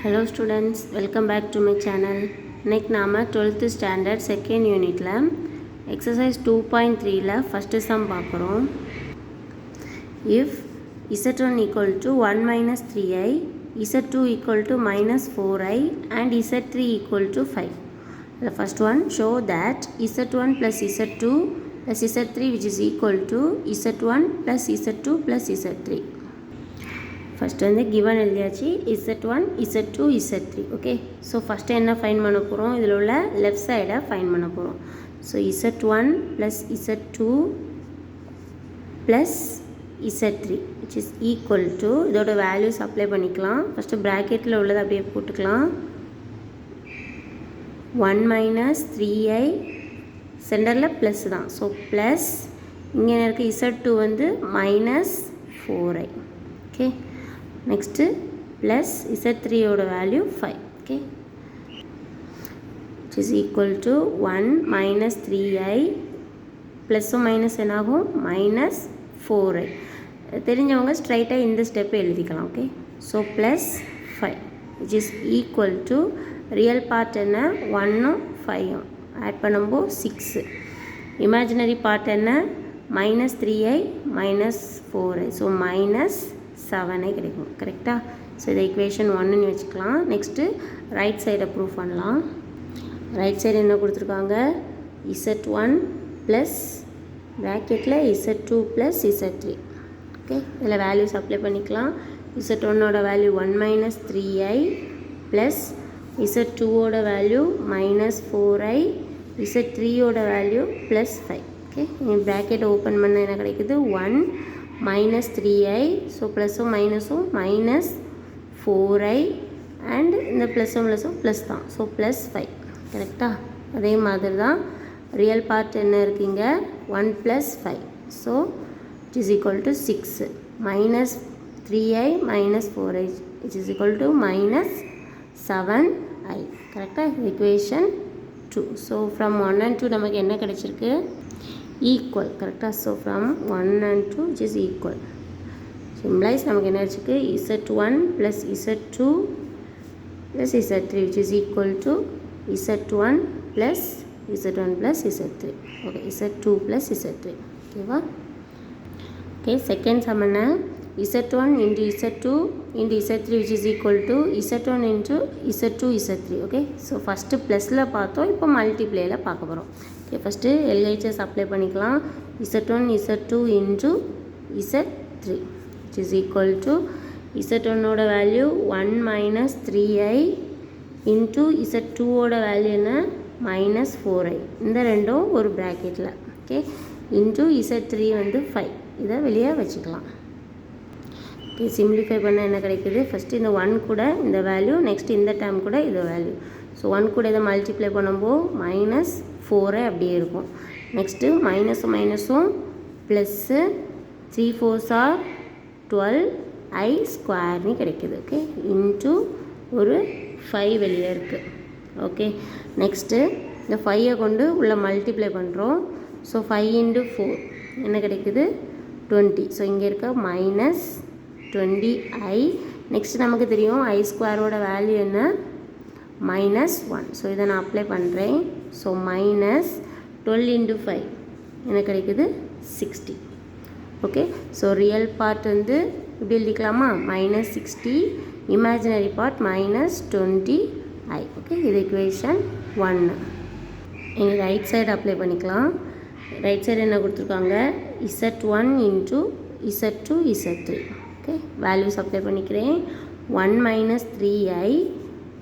Hello students, welcome back to my channel. இன்னைக்கு நாம 12th standard second unitல exercise 2.3ல first sum பார்க்குறோம். If z1 equal to 1 minus 3i, z2 equal to minus 4i and z3 equal to 5. The first one, show that z1 plus z2 plus z3 which is equal to z1 plus z2 plus z3. First வந்து given எழுதியாச்சு z1 z2 z3 okay. So first என்ன fine பண்ண போகிறோம், இதில் உள்ள left சைடை fine பண்ண போகிறோம். So z1 plus z2 plus z3 which is equal to, இதோட வேல்யூஸ் அப்ளை பண்ணிக்கலாம். ஃபஸ்ட்டு ப்ராக்கெட்டில் உள்ளதை அப்படியே போட்டுக்கலாம். 1 மைனஸ் 3i சென்டரில் ப்ளஸ் தான், ஸோ ப்ளஸ் இங்கே இருக்க z2 வந்து minus 4i okay. Next plus z3 ஓட value 5 okay, which is equal to 1 minus 3i ப்ளஸ்ஸும் மைனஸ் என்னாகும் மைனஸ் 4i. தெரிஞ்சவங்க ஸ்ட்ரைட்டாக இந்த ஸ்டெப்பை எழுதிக்கலாம் okay. So plus 5 which is equal to real part என்ன 1ம் 5ம் ஆட் பண்ணும்போது 6. இமேஜினரி பார்ட் என்ன minus 3i minus 4i, so minus 7 கிடைக்கும் கரெக்டாக. ஸோ இதை equation 1ன்னு வச்சுக்கலாம். நெக்ஸ்ட்டு ரைட் சைடை ப்ரூவ் பண்ணலாம். ரைட் சைடு என்ன கொடுத்துருக்காங்க, z1 ப்ளஸ் ப்ராக்கெட்டில் z2 ப்ளஸ் z3 ஓகே. இதில் வேல்யூஸ் அப்ளை பண்ணிக்கலாம். z1ஓட வேல்யூ 1 மைனஸ் 3i ப்ளஸ் z2ஓட வேல்யூ மைனஸ் 4i, z3ஓட வேல்யூ ப்ளஸ் 5 ஓகே. ப்ராக்கெட்டை ஓப்பன் பண்ண என்ன கிடைக்குது 1 மைனஸ் 3i, ஸோ ப்ளஸ்ஸும் மைனஸும் மைனஸ் 4i அண்ட் இந்த ப்ளஸ்ஸும் ப்ளஸ் தான், ஸோ ப்ளஸ் 5 கரெக்டாக. அதே மாதிரி தான் ரியல் பார்ட் என்ன இருக்குங்க 1 plus 5, so it is equal to 6 minus 3i minus 4i it is equal to minus 7i கரெக்டாக. இக்குவேஷன் 2. ஸோ ஃப்ரம் 1 and 2 நமக்கு என்ன கிடைச்சிருக்கு ஈக்குவல் கரெக்டாக. So from 1 and 2 which is equal symbolises நமக்கு என்ன வச்சுருக்கு z1 plus z2 plus z3 which is equal to z1 plus z1 plus z3 okay, z2 plus z3 ஓகேவா. Okay, second sum என்ன z1 into z2 into z3 which is equal to z1 into z2 z3 okay. So first ப்ளஸில் பார்த்தோம், இப்போ மல்டிப்ளேயில் பார்க்க போகிறோம் okay. First LHS apply பண்ணிக்கலாம். z1 z2 into z3 which is equal to z1ஓட value 1 minus 3i into z2ஓட value என்ன minus 4i, இந்த ரெண்டும் ஒரு ப்ராக்கெட்டில் ஓகே. இன்ட்டு z3 வந்து 5, இதை வெளியே வச்சுக்கலாம் ஓகே. சிம்பிளிஃபை பண்ண என்ன கிடைக்குது, ஃபஸ்ட்டு இந்த 1 கூட இந்த வேல்யூ, நெக்ஸ்ட் இந்த டேர்ம் கூட இது வேல்யூ. ஸோ 1 கூட இதை மல்டிப்ளை பண்ணும்போது மைனஸ் 4 அப்படியே இருக்கும். நெக்ஸ்ட்டு மைனஸும் மைனஸும் ப்ளஸ்ஸு 3 4s are 12i ஸ்கொயர்னு கிடைக்குது ஓகே. இன்ட்டு ஒரு 5 வெளியே இருக்குது ஓகே. நெக்ஸ்ட்டு இந்த 5ஐ கொண்டு உள்ளே மல்டிப்ளை பண்ணுறோம். ஸோ 5 இன்ட்டு 4 என்ன கிடைக்குது 20. ஸோ இங்கே இருக்க மைனஸ் 20i. நெக்ஸ்ட் நமக்கு தெரியும் i ஸ்கொயரோட வேல்யூ என்ன மைனஸ் 1, ஸோ இதை நான் அப்ளை பண்ணுறேன். ஸோ மைனஸ் 12 இன்ட்டு 5 என்ன கிடைக்குது 60 ஓகே. ஸோ ரியல் பார்ட் வந்து இப்படி எழுதிக்கலாமா minus 60, imaginary part minus 20i okay. இது இக்குவேஷன் 1. இங்கே ரைட் சைடு அப்ளை பண்ணிக்கலாம். ரைட் சைடு என்ன கொடுத்துருக்காங்க z1 into z2 z3 okay. Values apply பண்ணிக்கிறேன். 1 மைனஸ் 3i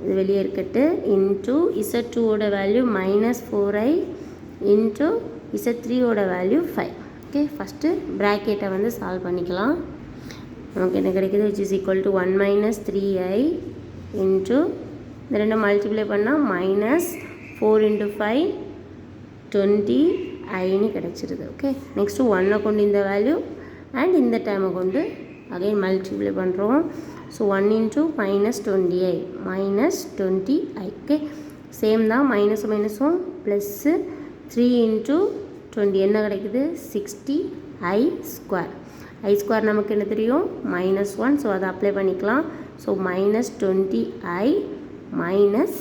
இது வெளியே இருக்கட்டு இன்ட்டு z2ஓட வேல்யூ மைனஸ் 4i இன்ட்டு z3ஓட வேல்யூ 5 ஓகே. ஃபஸ்ட்டு ப்ராக்கெட்டை வந்து சால்வ் பண்ணிக்கலாம். நமக்கு என்ன கிடைக்குது which is equal to 1 minus 3i into இந்த ரெண்டு மல்டிப்ளை பண்ணால் மைனஸ் 4 இன்ட்டு 5 20iன்னு கிடச்சிருது ஓகே. நெக்ஸ்ட்டு 1ஐ கொண்டு இந்த வேல்யூ அண்ட் இந்த டைமை கொண்டு அகைன் மல்டிப்ளை பண்ணுறோம். So 1 into minus 20i minus 20i okay. Same தான் மைனஸும் மைனஸும் ப்ளஸ்ஸு 3 இன்ட்டு 20 என்ன கிடைக்குது 60i ஸ்கொயர். ஐ ஸ்கொயர் நமக்கு என்ன தெரியும் -1, ஸோ அதை அப்ளை பண்ணிக்கலாம். So minus 20i minus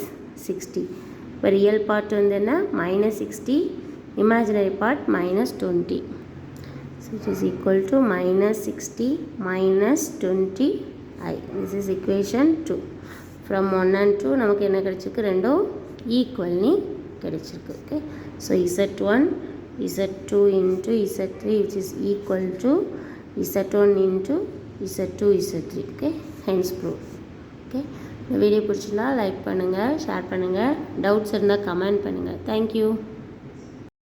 60. இப்போ ரியல் பார்ட் வந்து என்ன minus 60, imaginary part minus 20. So it is equal to minus 60 minus 20i. This is equation 2. From 1 and 2 நமக்கு என்ன கிடைச்சிருக்கு, ரெண்டும் ஈக்குவல்னி கிடைச்சிருக்கு. Okay, so Z1 Z2 into Z3 which is equal to Z1 into Z2 Z3. Okay, hence proof. Okay, இந்த video பிடிச்சிருந்தா like பண்ணுங்கள், share பண்ணுங்கள், doubts இருந்தால் கமெண்ட் பண்ணுங்கள். தேங்க்யூ.